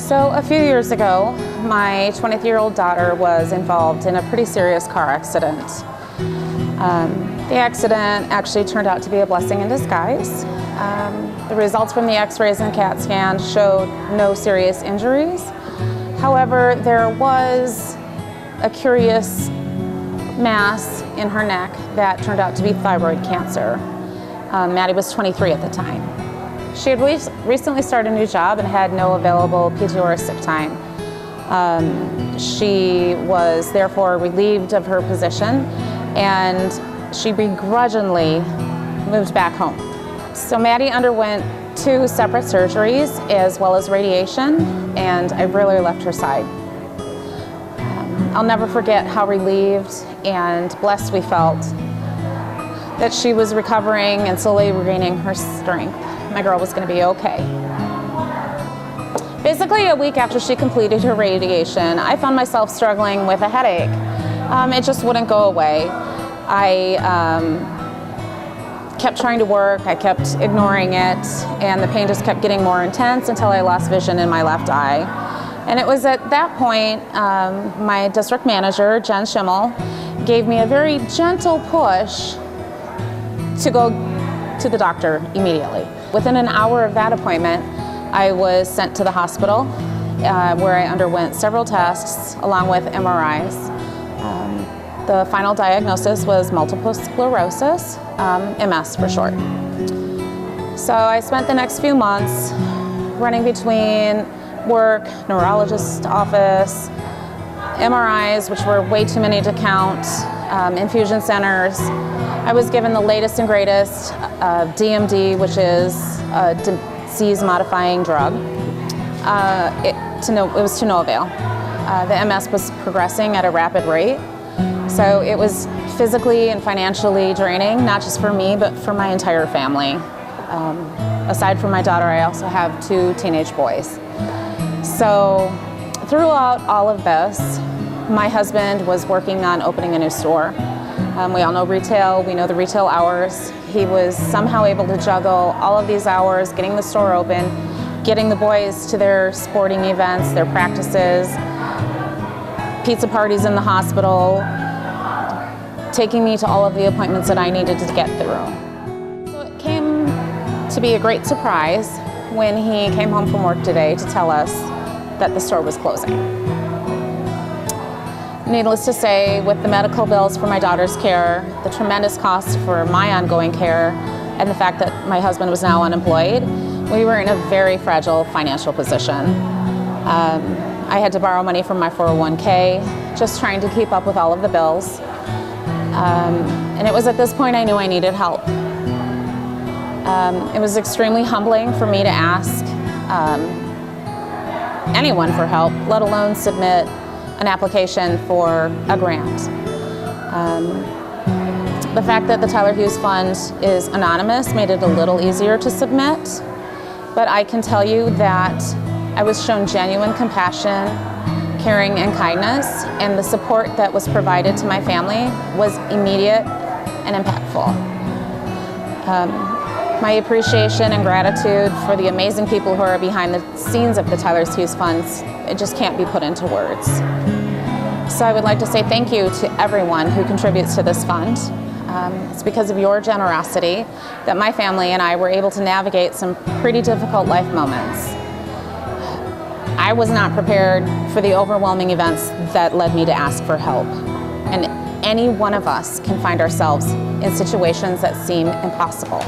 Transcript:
So a few years ago, my 23-year-old daughter was involved in a pretty serious car accident. The accident actually turned out to be a blessing in disguise. The results from the x-rays and CAT scan showed no serious injuries. However, there was a curious mass in her neck that turned out to be thyroid cancer. Maddie was 23 at the time. She had recently started a new job and had no available PTO or sick time. She was therefore relieved of her position, and she begrudgingly moved back home. So Maddie underwent 2 separate surgeries as well as radiation, and I really left her side. I'll never forget how relieved and blessed we felt that she was recovering and slowly regaining her strength. My girl was going to be okay. Basically, a week after she completed her radiation, I found myself struggling with a headache. It just wouldn't go away. I kept trying to work, I kept ignoring it, and the pain just kept getting more intense until I lost vision in my left eye. And it was at that point, my district manager, Jen Schimmel, gave me a very gentle push to go to the doctor immediately. Within an hour of that appointment, I was sent to the hospital where I underwent several tests along with MRIs. The final diagnosis was multiple sclerosis, MS for short. So I spent the next few months running between work, neurologist's office, MRIs, which were way too many to count, infusion centers. I was given the latest and greatest DMD, which is a disease-modifying drug. It was to no avail. The MS was progressing at a rapid rate. So it was physically and financially draining, not just for me, but for my entire family. Aside from my daughter, I also have 2 teenage boys. So throughout all of this, my husband was working on opening a new store. We all know retail, we know the retail hours. He was somehow able to juggle all of these hours, getting the store open, getting the boys to their sporting events, their practices, pizza parties in the hospital, taking me to all of the appointments that I needed to get through. So it came to be a great surprise when he came home from work today to tell us that the store was closing. Needless to say, with the medical bills for my daughter's care, the tremendous cost for my ongoing care, and the fact that my husband was now unemployed, we were in a very fragile financial position. I had to borrow money from my 401k, just trying to keep up with all of the bills. And it was at this point I knew I needed help. It was extremely humbling for me to ask anyone for help, let alone submit an application for a grant. The fact that the Tyler Hughes Fund is anonymous made it a little easier to submit, but I can tell you that I was shown genuine compassion, caring, and kindness, and the support that was provided to my family was immediate and impactful. My appreciation and gratitude for the amazing people who are behind the scenes of the Tyler Hughes Funds, it just can't be put into words. So I would like to say thank you to everyone who contributes to this fund. It's because of your generosity that my family and I were able to navigate some pretty difficult life moments. I was not prepared for the overwhelming events that led me to ask for help. And any one of us can find ourselves in situations that seem impossible.